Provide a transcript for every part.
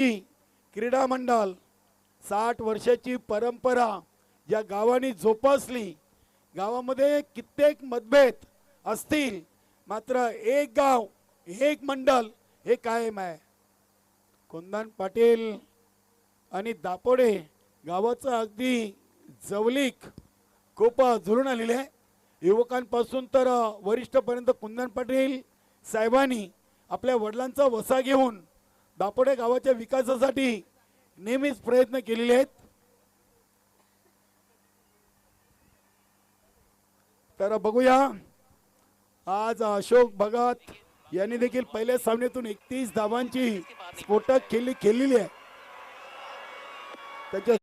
क्रीडा मंडळ 60 वर्षाची परंपरा या गावाने जोपासली। गावामध्ये कित्येक मतभेद असतील मात्र एक गाव एक मंडळ हे कायम आहे। कुंदन पाटील आणि दापोडे गावाचा अगदी जवळीक खूप जुळून आलेले आहे। युवकांपासून तर वरिष्ठपर्यंत कुंदन पाटील साहेबांनी आपल्या वडिलांचा वसा घेऊन दापोडे गावाच्या विकासासाठी नेहमीच प्रयत्न केलेले आहेत। तर बघूया आज अशोक भगत यांनी देखील पहिल्या सामन्यातून 31 धावांची स्फोटक खेळी केलेली आहे। त्याच्या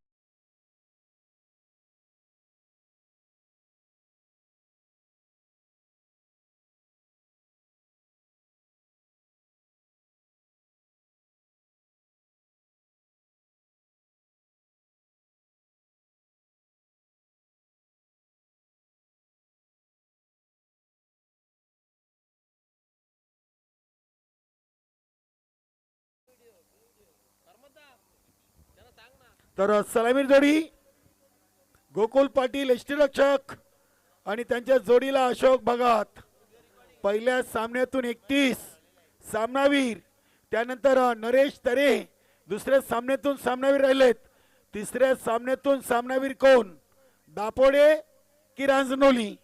तर सलामी जोडी गोकुल पाटील यष्टीरक्षक आणि त्यांच्या जोडीला अशोक भगत। पहिल्या सामन्यातून 31 सामनावीर, त्यानंतर नरेश तरे दुसऱ्या सामन्यातून सामनावीर राहिलेत। तिसऱ्या सामन्यातून सामनावीर कोण, दापोडे की रांजनोली?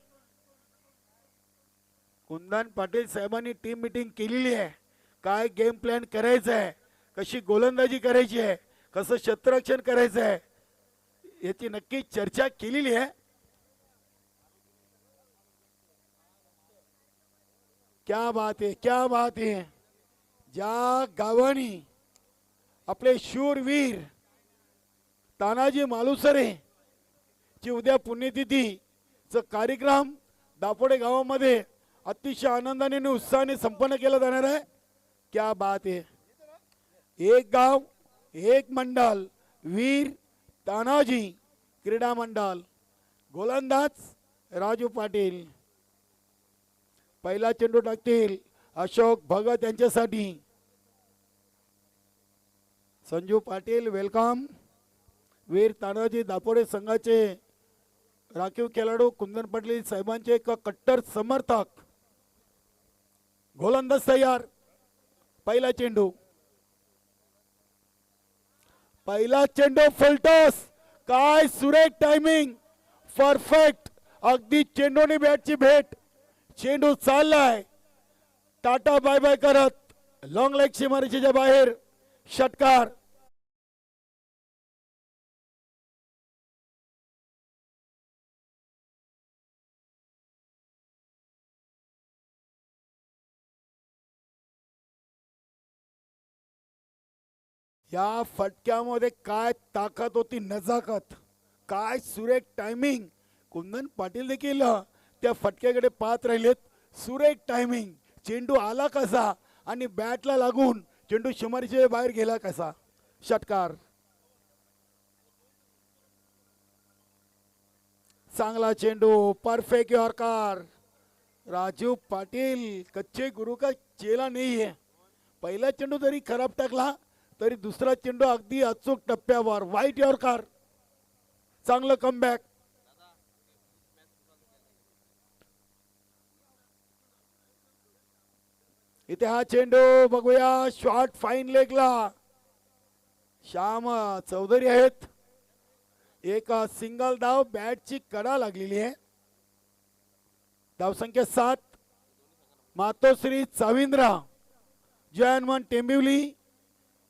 कुंदन पाटील साहेबांनी टीम मीटिंग केलेली आहे। काय गेम प्लॅन करायचा आहे, कशी गोलंदाजी करायची आहे, कसं क्षेत्ररक्षण करायचं आहे याची नक्की चर्चा केलेली आहे। क्या बात है, क्या बात है। ज्या गावानी आपले शूरवीर तानाजी मालुसरे ची उद्या पुण्यतिथीचा कार्यक्रम दापोडे गावामध्ये अतिशय आनंदाने आणि उत्साहाने संपन्न केला जाणार आहे। क्या बात है। एक गाव एक मंडळ, वीर तानाजी क्रीडा मंडळ। गोलंदाज राजू पाटील। पहिला चेंडू टाकतील अशोक भगत यांच्यासाठी। संजू पाटील वेलकम। वीर तानाजी दापोडे संघाचे राखीव खेळाडू कुंदन पाटील साहेबांचे एक कट्टर समर्थक। गोलंदाज तयार। पहिला चेंडू, पहिला चेंडू फलटॉस। काय सुरेख टायमिंग, परफेक्ट। अगदी चेंडूने बॅटची भेट, चेंडू चाललाय टाटा बाय बाय करत लॉंग लेग सीमारेषेच्या बाहेर षटकार। या फटक्यामध्ये काय ताकद होती, नजाकत, काय सुरेख टायमिंग। कुंदन पाटील देखील त्या फटक्याकडे पाहत राहिलेत। सुरेख टायमिंग, चेंडू आला कसा आणि बॅटला लागून चेंडू सीमारेषेच्या बाहेर गेला कसा। षटकार। चांगला चेंडू, परफेक्ट यॉर्कर। राजू पाटील कच्चे गुरु का चेला नाही है। पहिला चेंडू जरी खराब टाकला तरी दुसरा चेंडू अगदी अचूक टप्प्यावर। वाईट यॉर्कर, चांगलं कमबॅक। इथे हा चेंडू बघूया, शॉट फाईन लेगला श्याम चौधरी आहेत। एक सिंगल धाव, बॅटची कडा लागलेली आहे। धावसंख्या 7। मातोश्री चाविंद्रा, जयनमन टेंबिवली,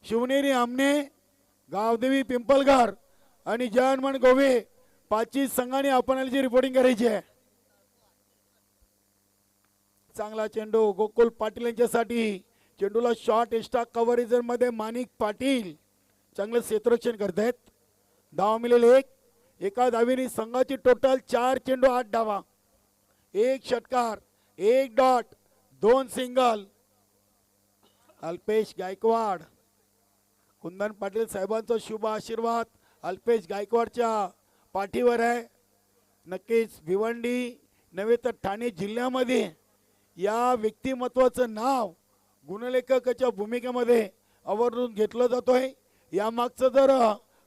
शिवनेरी आमने, गावदेवी पिंपलघर आणि जयनमन गोवे पाचही संघाने आपणाची रिपोर्टिंग करायची आहे। चांगला चेंडू गोकुल पाटील यांच्यासाठी। चेंडूला शॉर्ट एक्स्ट्रा कव्हरेज मध्ये माणिक पाटील चांगलं क्षेत्ररक्षण करतायत। धाव मिळेल 1। एका धावीने संघाची टोटल 4 चेंडू 8 धावा। 1 षटकार, 1 डॉट, 2 सिंगल। अल्पेश गायकवाड, कुंदन पाटील साहेबांचा शुभ आशीर्वाद अल्पेश गायकवाडच्या पाठीवर आहे। नक्कीच भिवंडी नव्हे तर ठाणे जिल्ह्यामध्ये या व्यक्तिमत्वाचं नाव गुणलेखकाच्या भूमिकेमध्ये आवर्जून घेतलं जातोय. यामागचं जर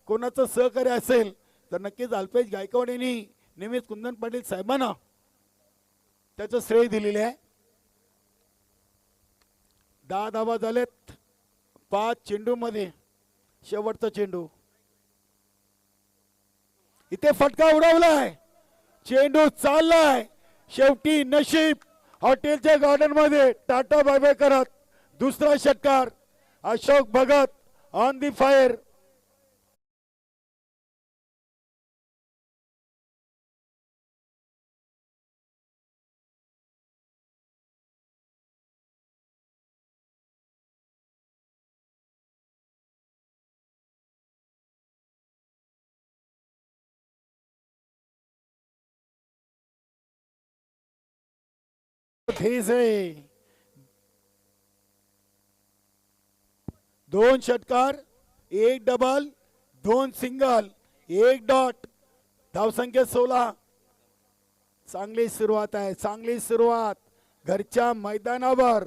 कोणाचं सहकार्य असेल तर नक्कीच अल्पेश गायकवाड यांनी नेहमीच कुंदन पाटील साहेबांना त्याचं श्रेय दिलेले आहे. 10 धावा झालेत 5 चेंडूमध्ये. शेवटचा चेंडू इथे फटका उडवलाय. चेंडू चाललाय. शेवटी नशीब हॉटेलच्या गार्डन मध्ये टाटा बाय बाय करत दुसरा षटकार. Ashok Bhagat on the fire. दोन षटकार, 1 डबल, 2 सिंगल, 1 डॉट. धावसंख्या 16. चांगली सुरुवात आहे. चांगली सुरुवात घरच्या मैदानावर.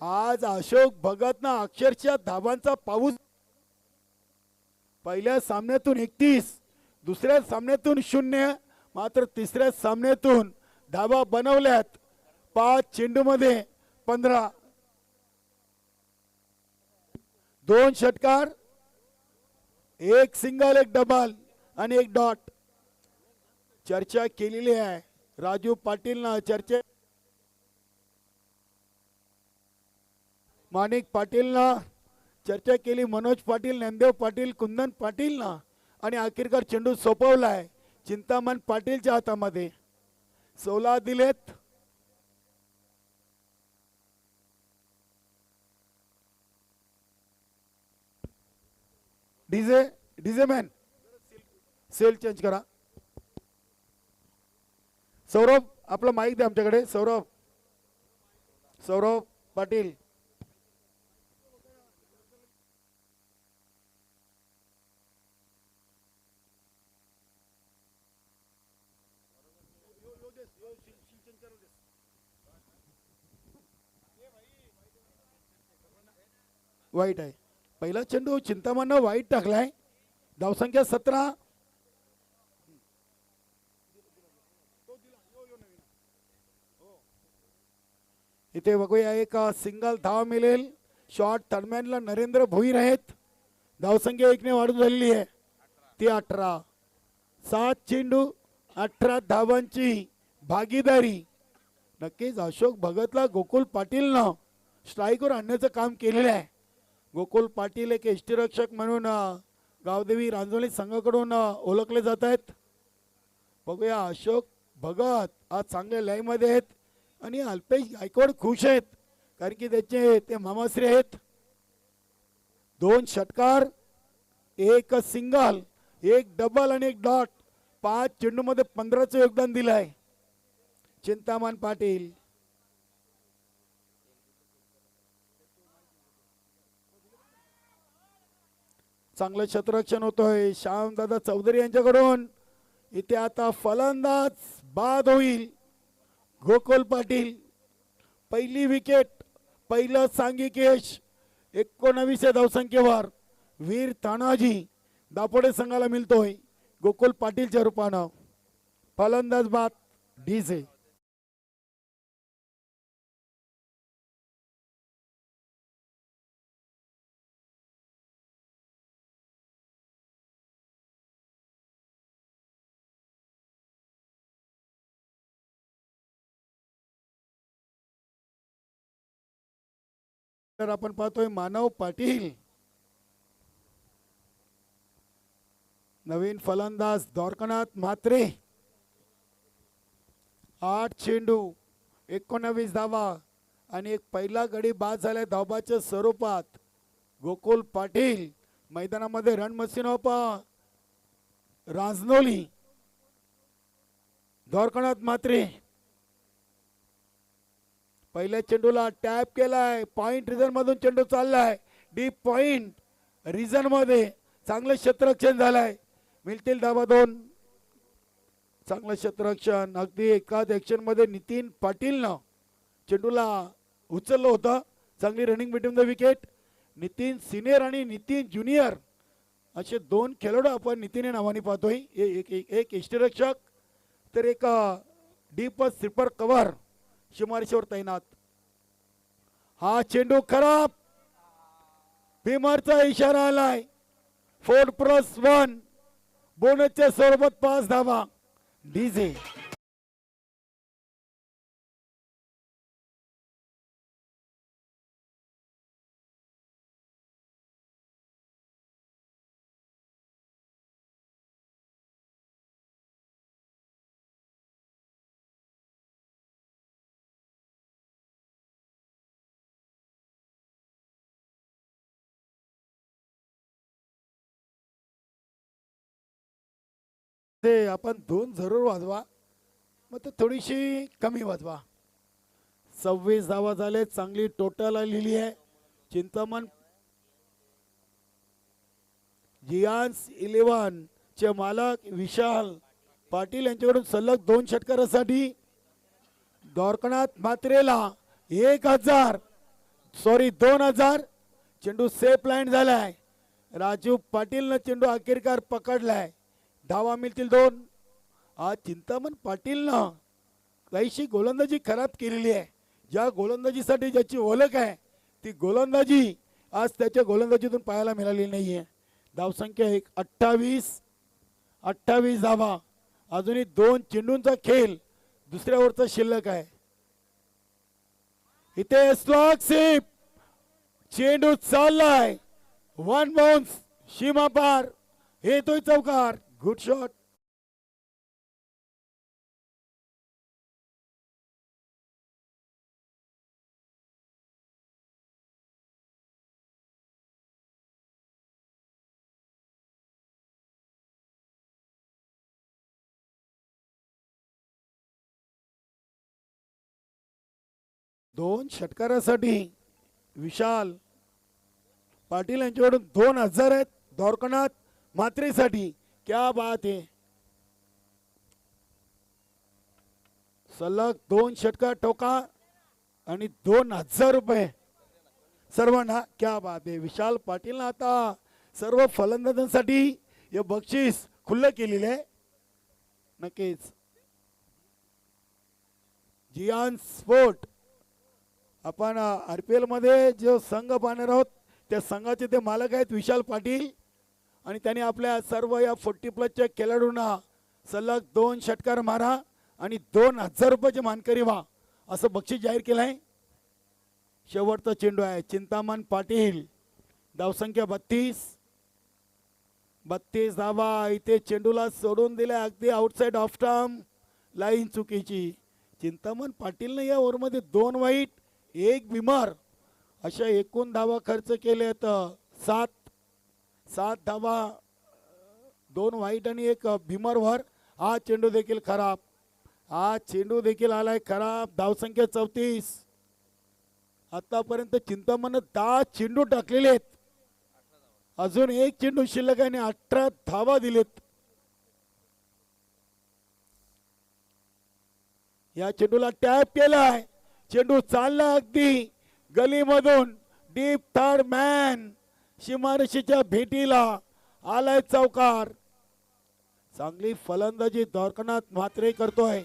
आज अशोक भगतनं अक्षरशः धावांचा पाऊस. पहिल्या सामन्यातून 31, दुसऱ्या सामन्यातून 0, मात्र तिसऱ्या सामन्यातून धावा बनवल्यात. 5 चेंडूमध्ये 15. 2 षटकार, 1 सिंगल, 1 डबल आणि 1 डॉट. चर्चा केलेली आहे राजू पाटीलनं. चर्चा माणिक पाटीलनं चर्चा केली. मनोज पाटील, ज्ञानदेव पाटील, कुंदन पाटीलनं आणि अखेरकार चेंडू सोपवलाय चिंतामण पाटीलच्या हातामध्ये. 16 दिलेत. डीजे मॅन सेल चेंज करा. सौरभ आपला माईक द्या आमच्याकडे. सौरभ पाटील. वाईट आहे. पहिला चेंडू चिंतामणनं वाईट टाकलाय. धावसंख्या 17. इथे बघूया एक सिंगल धाव मिळेल. शॉर्ट दरम्यानला नरेंद्र भोईर आहेत. धावसंख्या 1 ने वाढून झालेली आहे. ती 18. 7 चेंडू 18 धावांची भागीदारी. नक्कीच अशोक भगतला गोकुल पाटीलनं स्ट्राईकवर आणण्याचं काम केलेलं आहे. गोकुल पाटील एक यष्टीरक्षक म्हणून गावदेवी रांजोली संघाकडून ओळखले जात आहेत. बघूया अशोक भगत आज चांगल्या लाईनमध्ये आहेत आणि अल्पेश गायकवाड खुश आहेत कारण की त्याचे ते मामाश्री आहेत. 2 षटकार, 1 सिंगल, 1 डबल आणि 1 डॉट. 5 चेंडूमध्ये 15चं योगदान दिलं आहे चिंतामण पाटील. चांगलं क्षेत्ररक्षण होतोय श्यामदादा चौधरी यांच्याकडून. इथे आता फलंदाज बाद होईल गोकुल पाटील. पहिली विकेट, पहिलं सांघिक यश 19 धावसंख्येवर वीर तानाजी दापोडे संघाला मिळतोय गोकुल पाटीलच्या रूपानं. फलंदाज बाद डीजे. तर आपण पाहतोय मानव पाटील. नवीन फलंदाज द्वारकानाथ म्हात्रे. 8 चेंडू 19 धावा आणि एक पहिला गडी बाद झालाय धावबाच्या स्वरूपात. गोकुल पाटील मैदानामध्ये रणमसिनोपा रांजनोली. द्वारकानाथ म्हात्रे पहिल्या चेंडूला टॅप केलाय. पॉइंट रिझन मधून चेंडू चाललाय डीप पॉइंट रिझन मध्ये. चांगलं क्षेत्ररक्षण झालंय. मिळतील धावा 2. चांगलं क्षेत्ररक्षण अगदी एकाच ऍक्शन मध्ये नितीन पाटीलनं चेंडूला उचललं होतं. चांगली running between the wicket. Nitin senior आणि नितीन ज्युनियर असे दोन खेळाडू आपण नितीन नावाने पाहतोय. एक यष्टीरक्षक तर एक डीप स्लीपर कव्हर सीमारेषेवर तैनात. हा चेंडू खराब. भीमरचा इशारा आलाय. 4+1 बोनसच्या स्वरूपात 5 धावा. डीजे ते आपण 2 जरूर वाजवा, मग ते थोडीशी कमी वाजवा. 26 धावा झाले. चांगली टोटल आलेली आहे. चिंतामण जियांस 11 चे मालक विशाल पाटील यांच्याकडून सलग 2 षटकारासाठी द्वारकानाथ म्हात्रेला 2000 चेंडू सेफ लाईन झालाय. राजू पाटीलनं चेंडू अखेरकार पकडलाय. धावा मिळतील 2. आज चिंतामण पाटीलनं काहीशी गोलंदाजी खराब केलेली आहे. ज्या गोलंदाजीसाठी ज्याची ओळख आहे ती गोलंदाजी आज त्याच्या गोलंदाजीतून पाहायला मिळाली नाहीये. धावसंख्या 28 धावा. अजूनही 2 चेंडूंचा खेळ दुसऱ्या ओव्हरचा शिल्लक आहे. इथे स्लॉग सिप चेंडू चाललाय. 1 बाउन्स सीमा पार. येतोय चौकार. Good shot. दोन षटकारासाठी विशाल पाटील यांच्याकडून 2000 आहेत. द्वारकानाथ म्हात्रेसाठी क्या बात है. सलग 2 षटकार ठोका आणि 2000 रुपये सर्वांना. क्या बात आहे. विशाल पाटील आता सर्व फलंदाजांसाठी हे बक्षीस खुल्लं केलेले आहे. नक्कीच जियान स्पोर्ट आपण RPL मध्ये जो संघ पाहणार आहोत त्या संघाचे ते मालक आहेत विशाल पाटील. आणि त्यांनी आपल्या सर्व या 40+ खेळाडूंना सलग 2 षटकार मारा आणि 2000 रुपयाचे मानकरी व्हा असं बक्षीस जाहीर केलं आहे. शेवटचा चेंडू आहे. चिंतामण पाटील. धावसंख्या 32 धावा. इथे चेंडूला सोडून दिले अगदी आउटसाइड ऑफ स्टंप. लाईन चुकीची. चिंतामण पाटीलने या ओव्हरमध्ये 2 वाईट 1 बिमार अशा एकूण धावा खर्च केले तर 7 धावा 2 वाईट आणि 1 बिमारवर. हा चेंडू देखील खराब. आलाय खराब. धावसंख्या 34. आतापर्यंत चिंतामण 10 चेंडू टाकलेले आहेत. अजून 1 चेंडू शिल्लक आहे आणि 18 धावा दिलेत. या चेंडूला टॅप केलाय. चेंडू चालला अगदी गलीमधून. डीप थर्ड मॅन सीमारेषेच्या भेटीला आलाय चौकार. चांगली फलंदाजी द्वारकानाथ म्हात्रे करतोय.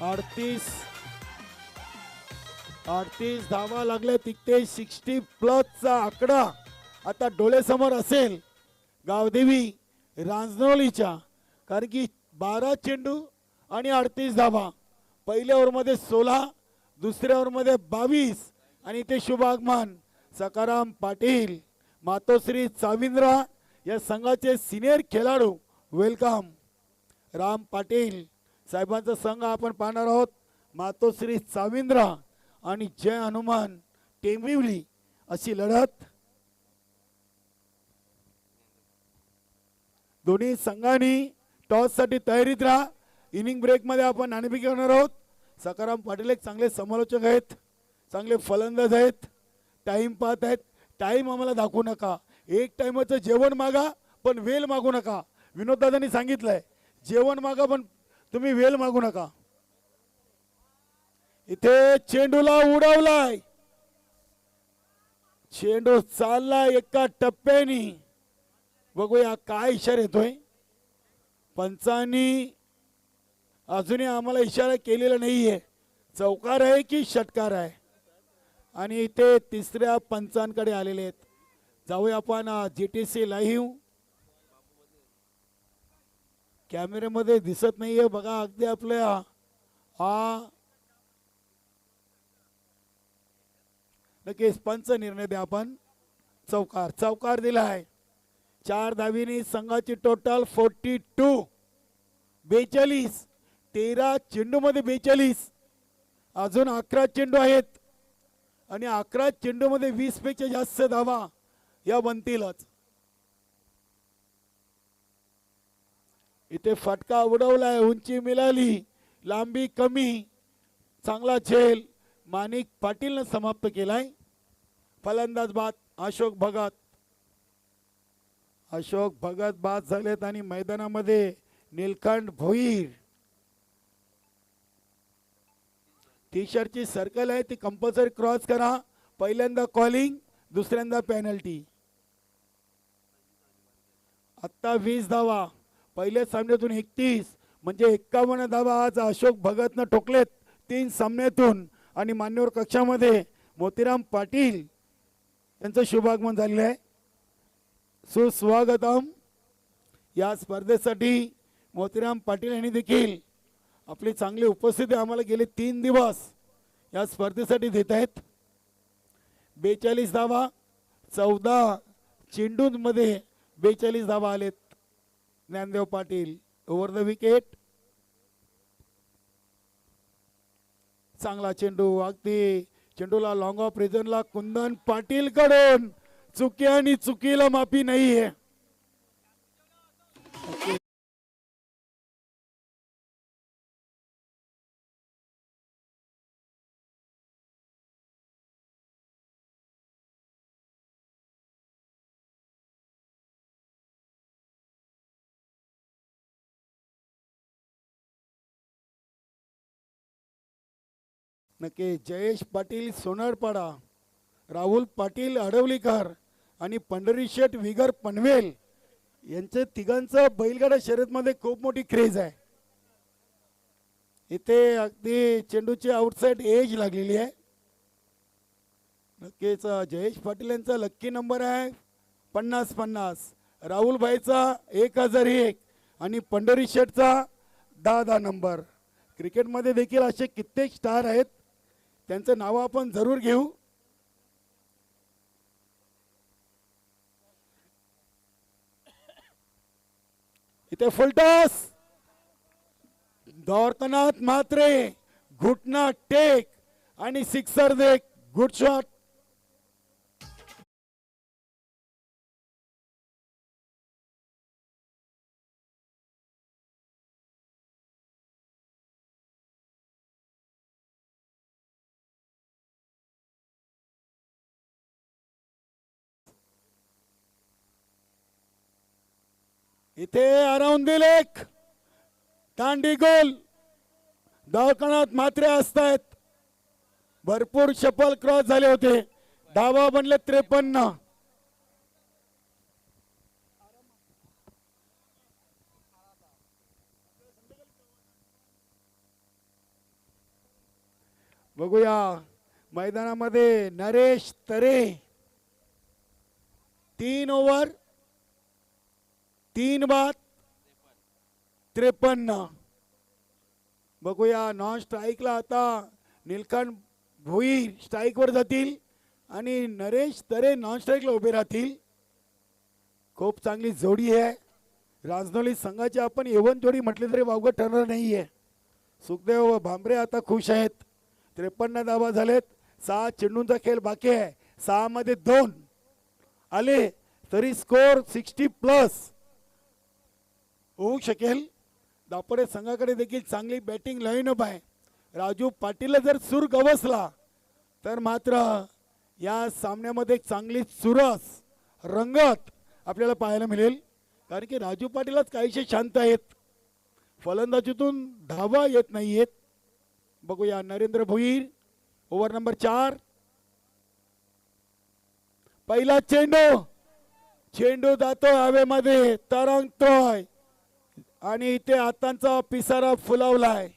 38 धावा लागल्या. तिथे 60+ चा आकडा आता डोळ्यासमोर असेल गावदेवी रांजनोलीच्या. कारण की 12 चेंडू आणि 38 धावा. पहिल्या ओव्हरमध्ये 16, दुसऱ्या ओव्हरमध्ये 22 आणि ते शुभागमन सकाराम पाटील मातोश्री चाविंद्रा या संघाचे सिनियर खेळाडू. वेलकम. राम पाटील साहेबांचा संघ आपण पाहणार आहोत. मातोश्री चाविंद्रा आणि जय हनुमान टेंबिवली अशी लढत. दोन्ही संघांनी टॉस साठी तयारीत राहा. इनिंग ब्रेक मध्ये आपण नाणेफेक करणार आहोत. सकाराम पाटील एक चांगले समालोचक आहेत. चांगले फलंदाज आहेत. टाइम पाहत आहेत. टाइम आम्हाला दाखवू नका. 1 टाइमचं जेवण मागा पण वेल मागू नका. विनोद दादांनी सांगितलंय जेवण मागा पण तुम्ही वेल मागू नका. इथे चेंडूला उडवलाय. चेंडू चालला एका टप्प्याने. बघूया काय इशारा येतोय. पंचांनी अजूनही आम्हाला इशारा केलेला नाहीये. चौकार आहे की षटकार आहे. आणि इथे तिसऱ्या पंचांकडे आलेले आहेत. जाऊया आपण GTC लाईव्ह. कॅमेऱ्यामध्ये दिसत नाहीये बघा. अगदी आपल्या नक्कीच पंच निर्णय द्या आपण. चौकार दिलाय. 4 धावीनी संघाची टोटल 42. 42. 13 चेंडू मध्ये 42. अजून 11 चेंडू आहेत आणि 11 चेंडू मध्ये 20 पेक्षा जास्त धावा या बनतीलच. इथे फटका उडवलाय. उंची मिळाली, लांबी कमी. चांगला झेल माणिक पाटीलनं समाप्त केलाय. फलंदाज बाद अशोक भगत बाद झालेत आणि मैदानामध्ये नीलकंठ भोईर. टी शर्टची सर्कल आहे ती कंपल्सरी क्रॉस करा. पहिल्यांदा कॉलिंग, दुसऱ्यांदा पेनल्टी. आता 20 धावा. पहिल्या सामन्यातून 31 म्हणजे 51 धावा आज अशोक भगतनं ठोकलेत 3 सामन्यातून. आणि मान्यवर कक्षामध्ये मोतीराम पाटील यांचं शुभागमन झालेलं आहे. सुस्वागतम. या स्पर्धेसाठी मोतीराम पाटील यांनी देखील आपली चांगली उपस्थिती आम्हाला गेले 3 दिवस या स्पर्धेसाठी देत आहेत. 42 धावा. 14 चेंडूंमध्ये 42 धावा आलेत. Gyandev Patil over the wicket. चांगला चेंडू. अगदी चेंडूला लॉंग ऑफ रिजनला कुंदन पाटील कडून. चुकी आणि चुकीला माफी नाहीये. नक्की जयेश पाटील सोनारपाडा, राहुल पाटील अडवलीकर आणि पंढरी शेठ विगर पनवेल यांचे तिघांचं बैलगाडा शर्यतमध्ये खूप मोठी क्रेज आहे. इथे अगदी चेंडूची आउटसाइड एज लागलेली आहे. नक्कीच जयेश पाटील यांचा लक्की नंबर आहे 50-50. राहुल भाईचा 1001 आणि पंढरी शेठचा 10 नंबर. क्रिकेटमध्ये देखील असे कित्येक स्टार आहेत, त्यांचं नाव आपण जरूर घेऊ. इथे फुलटॉस. द्वारकानाथ म्हात्रे घुटना टेक आणि सिक्सर देख. Good shot. इथे अराउंड एक दांडी गोल. दवाखान्यात मात्रे असतायत. भरपूर शफल क्रॉस झाले होते. धावा बनले 53. बघूया मैदानामध्ये नरेश तरे. 3 ओव्हर 3 बाद 53. बघूया नॉन स्ट्राईकला आता नीलकंठ भोईर स्ट्राईकवर जातील आणि नरेश तरे नॉन स्ट्राईकला उभे राहतील. खूप चांगली जोडी आहे. राजनोली संघाची आपण एवन जोडी म्हटली तरी वावगं ठरणार नाहीये. सुखदेव भांबरे आता खुश आहेत. 53 धावा झालेत. 6 चेंडूंचा खेळ बाकी आहे. 6 मध्ये 2 आले तरी स्कोर 60+ होऊ शकेल. दापोडे संघाकडे देखील चांगली बॅटिंग लाईनअप आहे. राजू पाटीलला जर सूर गवसला तर मात्र या सामन्यामध्ये चांगली चुरस रंगत आपल्याला पाहायला मिळेल. कारण की राजू पाटीलच काहीशे शांत आहेत. फलंदाजीतून धावा येत नाहीयेत. बघूया नरेंद्र भोईर ओव्हर नंबर 4. पहिला चेंडू, चेंडू जातो हवेमध्ये, तरंगतोय आणि इथे हातांचा पिसारा फुलवलाय.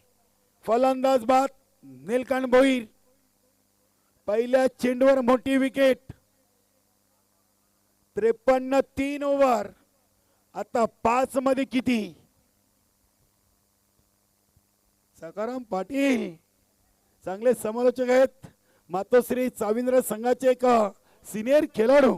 फलंदाज बाद नीलकंठ भोईर. पहिल्या चेंडूवर मोठी विकेट. 53 3 ओव्हर. आता 5 मध्ये किती? सकाराम पाटील चांगले समालोचक आहेत. मातोश्री चाविंद्र संघाचे एक सिनियर खेळाडू.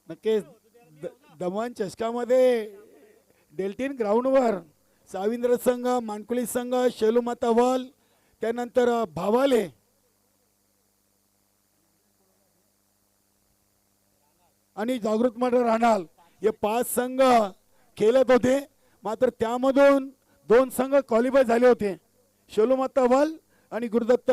नक्कीच दमन चषकामध्ये डेल्टिन ग्राउंडवर साविंद्र संघ, मानकुली संघ, शेलूमाता वल, त्यानंतर भावाले आणि जागृत मंडळ राहणार हे 5 संघ खेळत होते. मात्र त्यामधून 2 संघ क्वालिफाय झाले होते. शेलूमाता वल आणि गुरुदत्त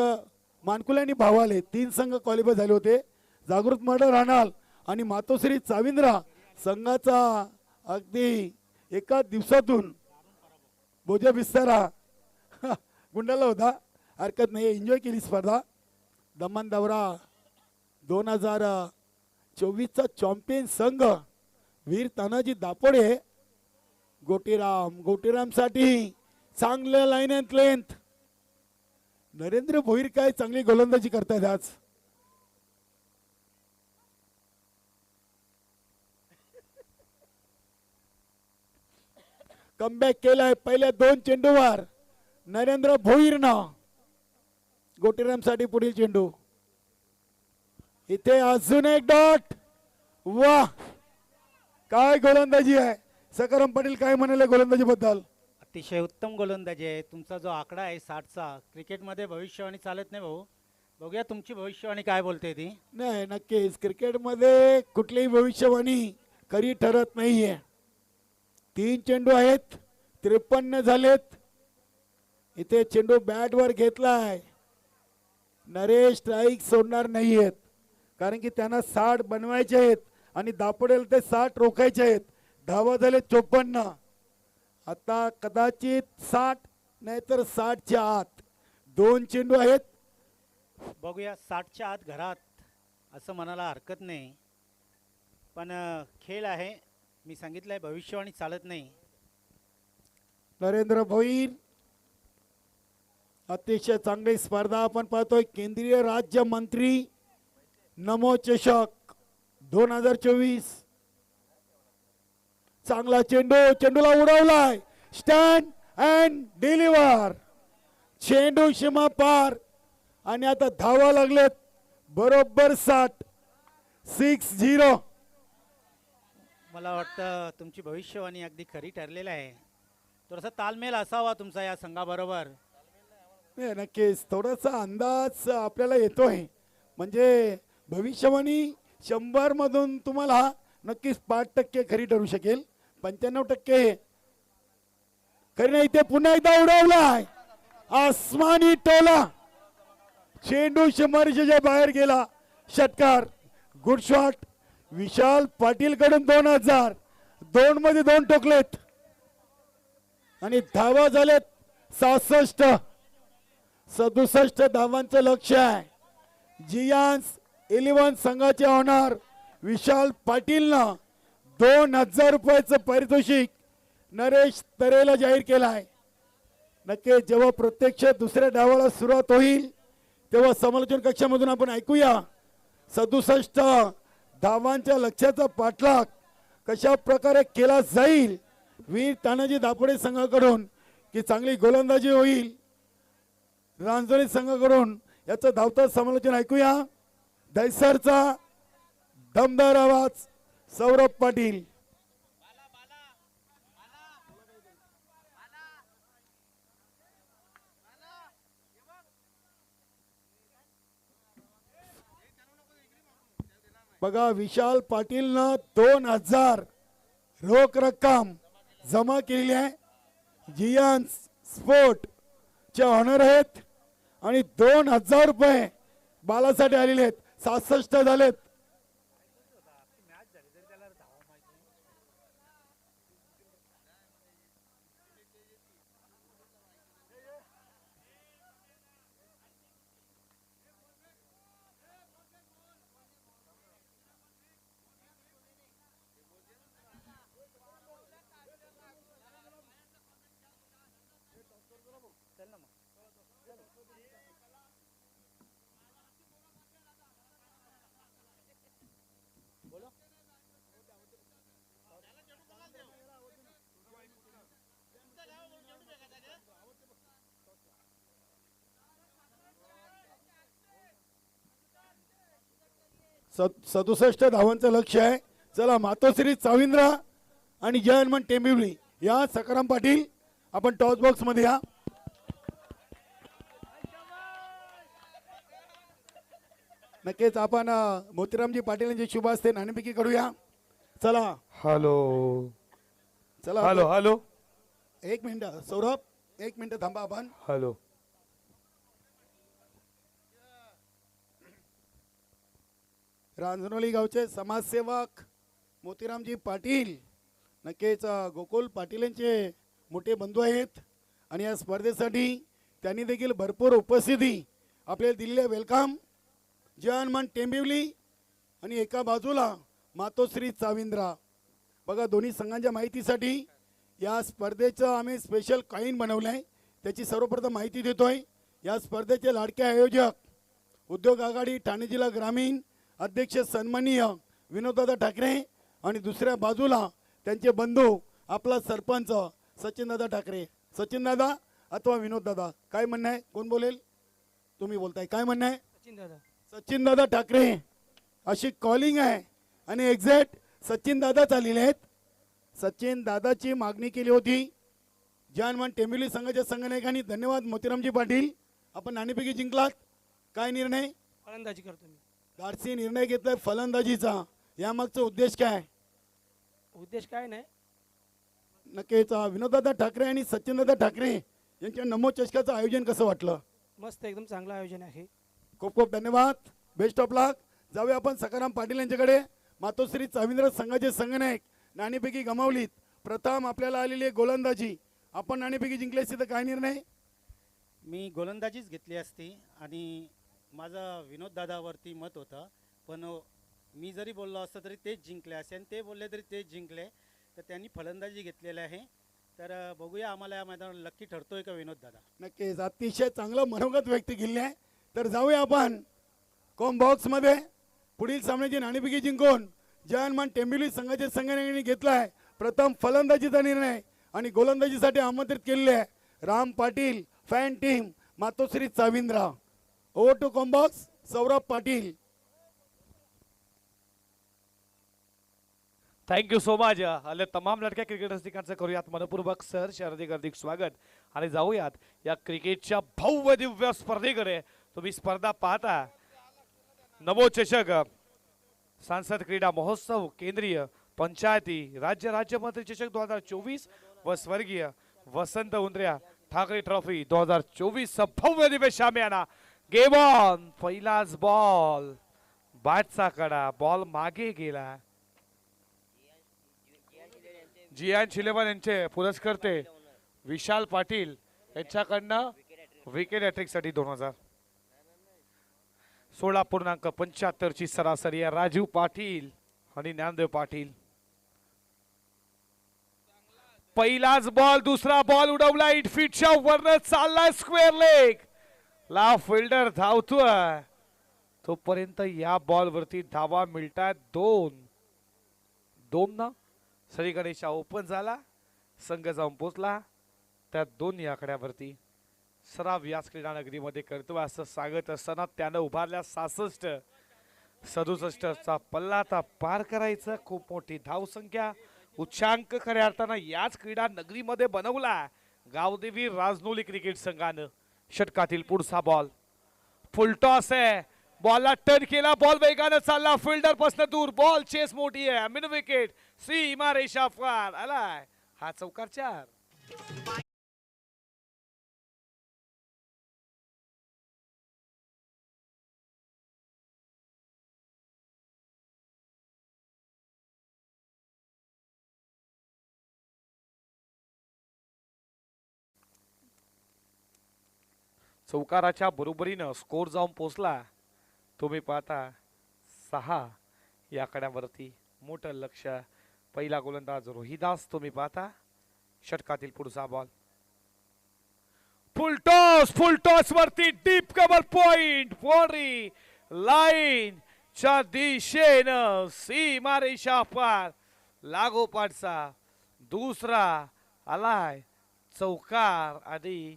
मानकुले आणि भावाले 3 संघ क्वालिफाय झाले होते. जागृत मंडळ राहणार आणि मातोश्री चाविंद्रा संघाचा अगदी एका दिवसातून बोजा बिस्तारा गुंडाला होता. हरकत नाही, एन्जॉय केली स्पर्धा. दमन दौरा 2024चा चॅम्पियन संघ वीर तानाजी दापोडे. गोटीराम साठी चांगलं line and length. Narendra Bhoir काय चांगली गोलंदाजी करतायत आज. कमबॅक केलाय पहिल्या 2 चेंडूवर नरेंद्र भोईरनं. गोटीराम साठी पुढील चेंडू. इथे अजून एक डॉट. वाह, काय गोलंदाजी आहे. सकाराम पाटील काय म्हणाले गोलंदाजी बद्दल? अतिशय उत्तम गोलंदाजी आहे. तुमचा जो आकडा आहे 60चा, क्रिकेटमध्ये भविष्यवाणी चालत नाही भाऊ. बघूया तुमची भविष्यवाणी काय बोलते ती. नाही, नक्कीच क्रिकेटमध्ये कुठलीही भविष्यवाणी खरी ठरत नाहीये. 3 चेंडू आहेत, 53 झालेत. इथे चेंडू बॅटवर घेतलाय. नरेश स्ट्राईक सोडणार नाहीयेत, कारण की त्यांना 60 बनवायचे आहेत आणि दापोडेला ते 60 रोखायचे आहेत. धावा झाले 54. आता कदाचित 60 नाहीतर 60च्या आत 2 चेंडू आहेत. बघूया 60च्या आत घरात असं म्हणायला हरकत नाही, पण खेळ आहे. मी सांगितलंय भविष्यवाणी चालत नाही. नरेंद्र भोईर अतिशय चांगली स्पर्धा आपण पाहतोय. केंद्रीय राज्य मंत्री नमो चषक 2024. चांगला चेंडू, चेंडूला उडवलाय. Stand and deliver. चेंडू सीमा पार आणि आता धावा लागलेत बरोबर 60. 6-0. मला वाटतं तुमची भविष्यवाणी अगदी खरी ठरलेली आहे. थोडासा तालमेल असावा तुमचा या संघाबरोबर. नक्कीच थोडासा अंदाज आपल्याला येतोय. म्हणजे भविष्यवाणी 100 मधून तुम्हाला नक्कीच 5% खरी ठरू शकेल. 95% खरी नाही. ते पुन्हा एकदा उडवलाय. आसमानी टोला. चेंडू सीमारेषेच्या बाहेर गेला. षटकार. Good shot. विशाल पाटील कडून 2002 मध्ये 2 टोकलेत आणि धावा झालेत 67. 67 धावांचं लक्ष्य आहे. जियांस 11 संघाचे होणार विशाल पाटीलनं 2000 रुपयाचं पारितोषिक नरेश तरेला जाहीर केलाय. नक्की जेव्हा प्रत्यक्ष दुसऱ्या डावाला सुरुवात होईल तेव्हा समालोचन कक्षामधून आपण ऐकूया 67 धावांच्या लक्ष्याचा पाठलाग कशा प्रकारे केला जाईल वीर तानाजी दापोडे संघाकडून, की चांगली गोलंदाजी होईल रांजोरी संघाकडून. याचं धावतं समालोचन ऐकूया. दहिसरचा दमदार आवाज सौरभ पाटील. बघा, विशाल पाटीलनं 2000 रोख रक्कम जमा केलेली आहे. जियांस स्पोर्ट चे ऑनर आहेत आणि 2000 रुपये बालासाठी आलेले आहेत. 67 झालेत. 67 धावांचं लक्ष आहे. चला मातोश्री चाविंद्रा आणि जय हनुमान टेंबिवली या सकाराम पाटील आपण टॉस बॉक्स मध्ये या. नक्कीच आपण मोतीरामजी पाटील यांचे शुभ असते नाणेफेकी करूया. चला हॅलो चला हॅलो हॅलो एक मिनिट सौरभ एक मिनिट थांबा आपण. हॅलो रांजणोली गावचे समाजसेवक मोतीरामजी पाटील नक्कीच गोकुल पाटील यांचे मोठे बंधू आहेत आणि या स्पर्धेसाठी त्यांनी देखील भरपूर उपस्थिती आपल्याला दिलेली आहे. वेलकम. जय हनुमान टेंबिवली आणि एका बाजूला मातोश्री चाविंद्रा. बघा दोन्ही संघांच्या माहितीसाठी या स्पर्धेचं आम्ही स्पेशल कॉईन बनवलं आहे. त्याची सर्वप्रथम माहिती देतोय. या स्पर्धेचे लाडके आयोजक उद्योग आघाडी ठाणे जिल्हा ग्रामीण अध्यक्ष सन्माननीय विनोददादा ठाकरे आणि दुसऱ्या बाजूला त्यांचे बंधू आपला सरपंच सचिनदादा ठाकरे. सचिनदादा अथवा विनोददादा काय म्हणणं आहे? कोण बोलेल? तुम्ही बोलताय. काय म्हणणं आहे? सचिनदादा ठाकरे अशी कॉलिंग आहे आणि एक्झॅक्ट सचिनदादा चाललेले आहेत. सचिन दादाची मागणी केली होती. जय हनुमान टेंबिवली संघाच्या संघनायकांनी. धन्यवाद मोतीरामजी पाटील, आपण नाणेफेकी जिंकलात. काय निर्णय? फलंदाजी करतो मी. धाडसी निर्णय घेतलाय फलंदाजीचा. यामागचा उद्देश काय? उद्देश काय नाही. नक्कीच विनोददादा ठाकरे आणि सचिनदादा ठाकरे यांच्या नमो चषकाचं आयोजन कसं वाटलं? मस्त एकदम चांगलं आयोजन आहे. खूप खूप धन्यवाद. बेस्ट ऑफ लक. जाऊया आपण सकाराम पाटील यांच्याकडे. मातोश्री चाविंद्र संघाचे संघनायक नाणेफेकी गमावलीत. प्रथम आपल्याला आलेली गोलंदाजी. आपण नाणेफेकी जिंकली असती तर काय निर्णय? मी गोलंदाजीच घेतली असती आणि माझं विनोददादावरती मत होतं, पण मी जरी बोललो असतं तरी तेच जिंकले असे आणि ते बोलले तरी तेच जिंकले. तर त्यांनी फलंदाजी घेतलेली आहे. तर बघूया आम्हाला या मैदानावर लक्की ठरतोय का विनोददादा. नक्कीच अतिशय चांगलं मनोगत व्यक्त केले आहे. तर जाऊया आपण कॉम बॉक्स मध्ये. पुढील सामन्याची नाणेफेकी जिंकून जय हनुमान टेंबिवली संघाच्या संघटनेने घेतला आहे प्रथम फलंदाजीचा निर्णय आणि गोलंदाजीसाठी आमंत्रित केलेले आहे राम पाटील फॅन टीम मातोश्री चाविंद्रा. ओव्हर टू कॉम बॉक्स Saurabh Patil. Thank you so much. आले तमाम लडक्या क्रिकेट रसिकांचं करूयात मनपूर्वक सर हार्दिक हार्दिक स्वागत आणि जाऊयात या क्रिकेटच्या भव्य दिव्य स्पर्धेकडे. तुम्ही स्पर्धा पाहता नमो चषक सांसद क्रीडा महोत्सव केंद्रीय पंचायती राज्य मंत्री चषक 2024 व स्वर्गीय वसंत उंद्र्या ठाकरे ट्रॉफी 2024 भव्य दिव्य शामियाना. Game on. पहिलाच बॉल. बॅटचा कडा. बॉल मागे गेला. जियान शिलेवन यांचे पुरस्कर्ते विशाल पाटील यांच्याकडनं विकेट हॅट्रिक साठी 16.75 ची सरासरी आहे. राजू पाटील आणि ज्ञानदेव पाटील. पहिलाच बॉल. दुसरा बॉल उडवला. 8 फीटच्या वरनं चाललाय स्क्वेअर लेग. ला फिल्डर धावतोय तोपर्यंत या बॉल वरती धावा मिळतात 2 ना. सरीगणेशा ओपन झाला. संघ जाऊन पोचला त्या 2 आकड्यावरती. सराव याच क्रीडा नगरीमध्ये करतो असं सांगत असताना त्यानं उभारल्या 67 चा पल्ला आता पार करायचं. खूप मोठी धावसंख्या उच्चांक खऱ्या अर्थानं याच क्रीडा नगरीमध्ये बनवला गावदेवी राजनोली क्रिकेट संघानं. षटकातील पुढचा बॉल. फुल टॉस आहे. बॉलला टर्न केला. बॉल वेगानं चालला. फिल्डर पासून दूर. बॉल चेस मोठी आहे. Mid wicket. सीमा रेषा पार आलाय. हा चौकार 4. चौकाराच्या बरोबरीनं स्कोर जाऊन पोचला. तुम्ही पाहता 6 या आकड्यावरती मोठं लक्ष. पहिला गोलंदाज रोहिदास. तुम्ही पाहता षटकातील पुढचा बॉल. फुल टॉस वरती deep cover point. Boundary line च्या दिशेनं सीमा रेषा पार. लागोपाठचा दुसरा आलाय चौकार आणि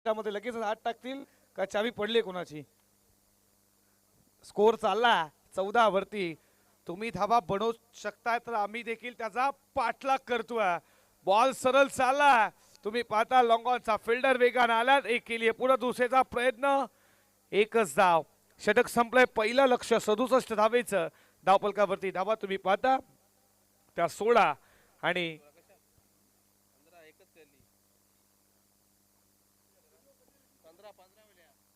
त्यामध्ये लगेच हात टाकतील का चावी पडली कोणाची? स्कोर चालला 14 वरती. तुम्ही धावा बनवू शकताय तर आम्ही देखील त्याचा पाठलाग करतोय. बॉल सरळ चालला. तुम्ही पाहता लॉंगॉनचा फिल्डर वेगाने आला, एक केली पुढे दुसऱ्याचा प्रयत्न, एकच धाव. षटक संपलंय. पहिलं लक्ष 67 धावेचं. धावपलकावरती धावा तुम्ही पाहता त्या 16 आणि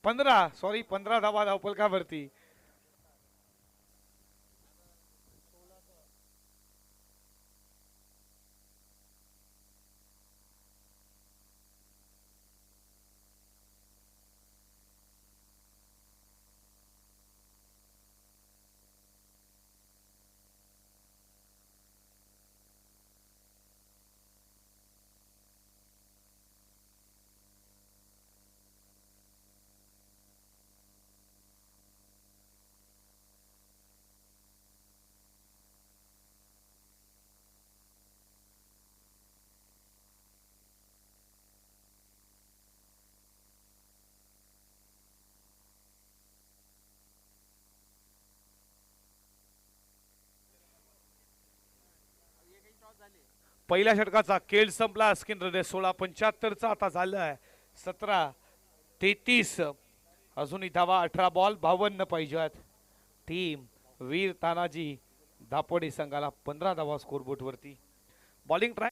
15 धावा धावपलकावरती. पहिल्या षटकाचा खेळ संपला. स्किनर 16-75 आता झालाय 17-33. अजूनही धावा 18 बॉल 52 पाहिजेत. टीम वीर तानाजी दापोडे संघाला 15 धावा स्कोरबोर्ड वरती. बॉलिंग ट्राय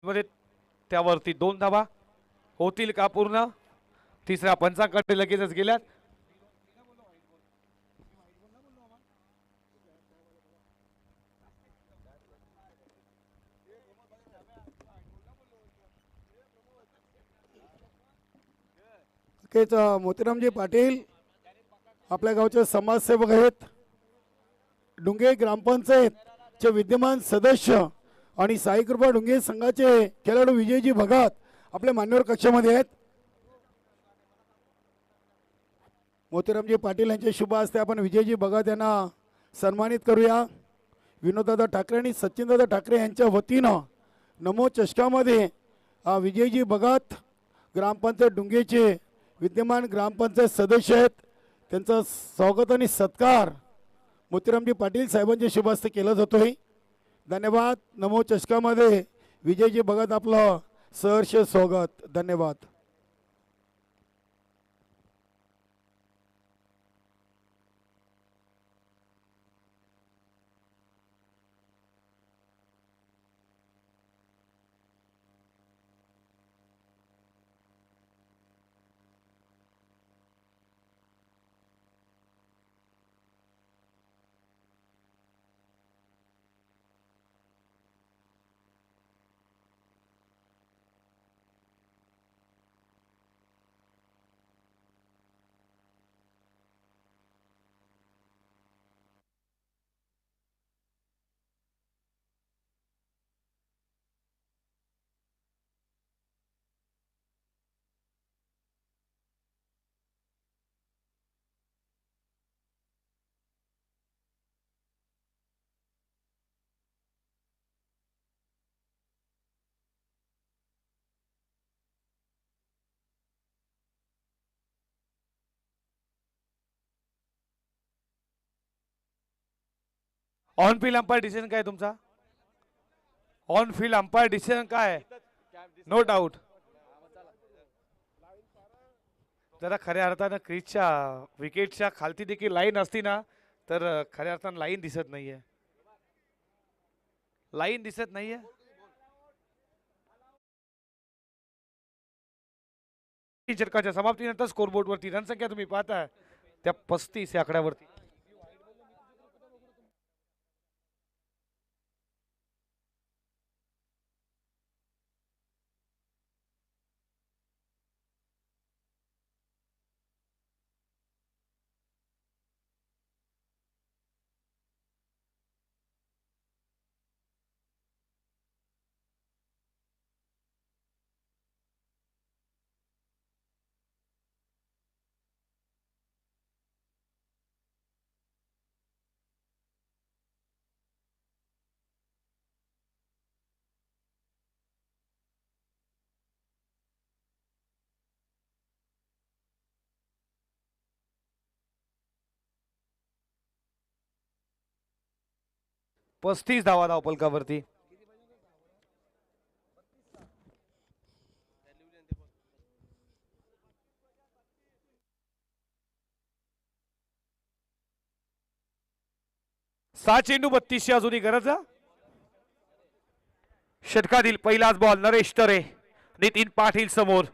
मध्ये त्यावरती 2 धावा होतील का पूर्ण? तिसऱ्या पंचांकडे लगेचच गेल्यात. नक्कीच मोतीरामजी पाटील आपल्या गावचे समाजसेवक आहेत. डुंगे ग्रामपंचायतचे विद्यमान सदस्य आणि साई कृपा डुंगे संघाचे खेळाडू विजयजी भगत आपल्या मान्यवर कक्षामध्ये आहेत. मोतीरामजी पाटील यांच्या शुभ हस्ते आपण विजयजी भगत यांना सन्मानित करूया. विनोददादा ठाकरे आणि सचिनदादा ठाकरे यांच्या वतीनं नमो चषकामध्ये विजयजी भगत ग्रामपंचायत डुंगेचे विद्यमान ग्रामपंचायत सदस्य आहेत. त्यांचा स्वागत आणि सत्कार मोतीरामजी पाटील साहेबांच्या शुभ हस्ते केला जातोय. धन्यवाद. नमो चषकामध्ये विजयजी भगत आपलं सहर्ष स्वागत. धन्यवाद. ऑन फील्ड अंपायर डिसिजन काय तुमचा? ऑन फील्ड अंपायर डिसिजन काय? No doubt. जरा खऱ्या अर्थानं क्रीजच्या विकेटच्या खालती देखील लाईन असती ना तर खऱ्या अर्थानं लाईन दिसत नाहीये. लाईन दिसत नाहीये. षटकाच्या समाप्तीनंतर स्कोरबोर्ड वरती रनसंख्या तुम्ही पाहता त्या 35 या आकड्यावरती. पस्तीस धावा धावपलकावरती. सहा चेंडू 32 अजूनही गरज. षटकातील पहिलाच बॉल नरेश तरे नितीन पाटील समोर.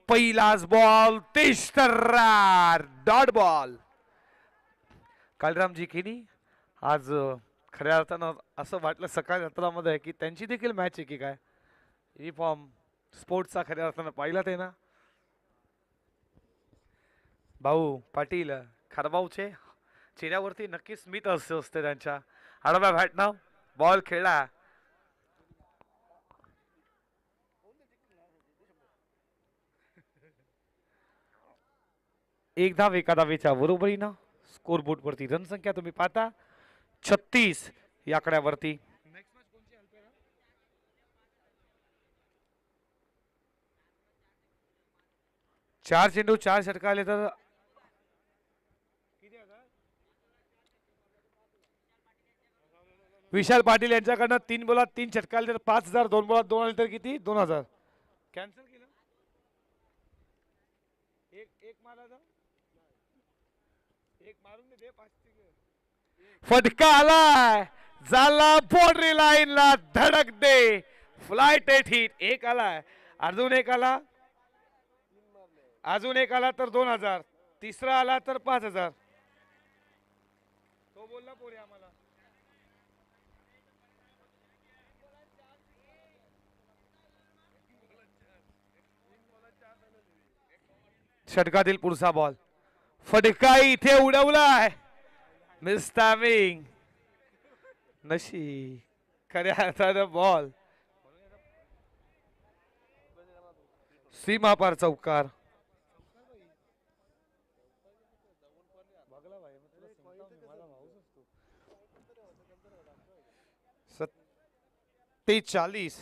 पहिलाच बॉल तेज तर्रार डॉट बॉल. कालरामजी केनी आज खऱ्या अर्थानं असं वाटलं सकाळी रात्रामध्ये की त्यांची देखील मॅच आहे की काय. युनिफॉर्म स्पोर्ट्सचा खऱ्या अर्थानं पाहिला ते ना भाऊ पाटील खरबाऊचे चेहऱ्यावरती नक्कीच स्मित असते त्यांच्या. आडव्या बॅटनं बॉल खेळला. एक धाव एका धावेच्या बरोबरीनं स्कोरबोर्ड वरती रनसंख्या तुम्ही पाहता 36 या आकड्यावरती. चार चेंडू 4 षटका आले तर विशाल पाटील यांच्याकडनं 3 बॉलात 3 षटका आले तर 5000. 2 बॉलात 2 आले तर किती? 2000. कॅन्सल केलं. एक मारा एक मारून दे. फटका आलाय. झाला बाउंड्री लाईनला धडक दे. फ्लाइट एट हिट एक आलाय अजून एक आला अजून एक आला तर 2000 तिसरा आला तर 5000 तो बोलला पोरी आम्हाला षटकातील पुढचा बॉल फटका इथे उडवलाय मिस टायमिंग नशी खऱ्या अर्थानं बॉल सीमापार चौकार सत्तेचाळीस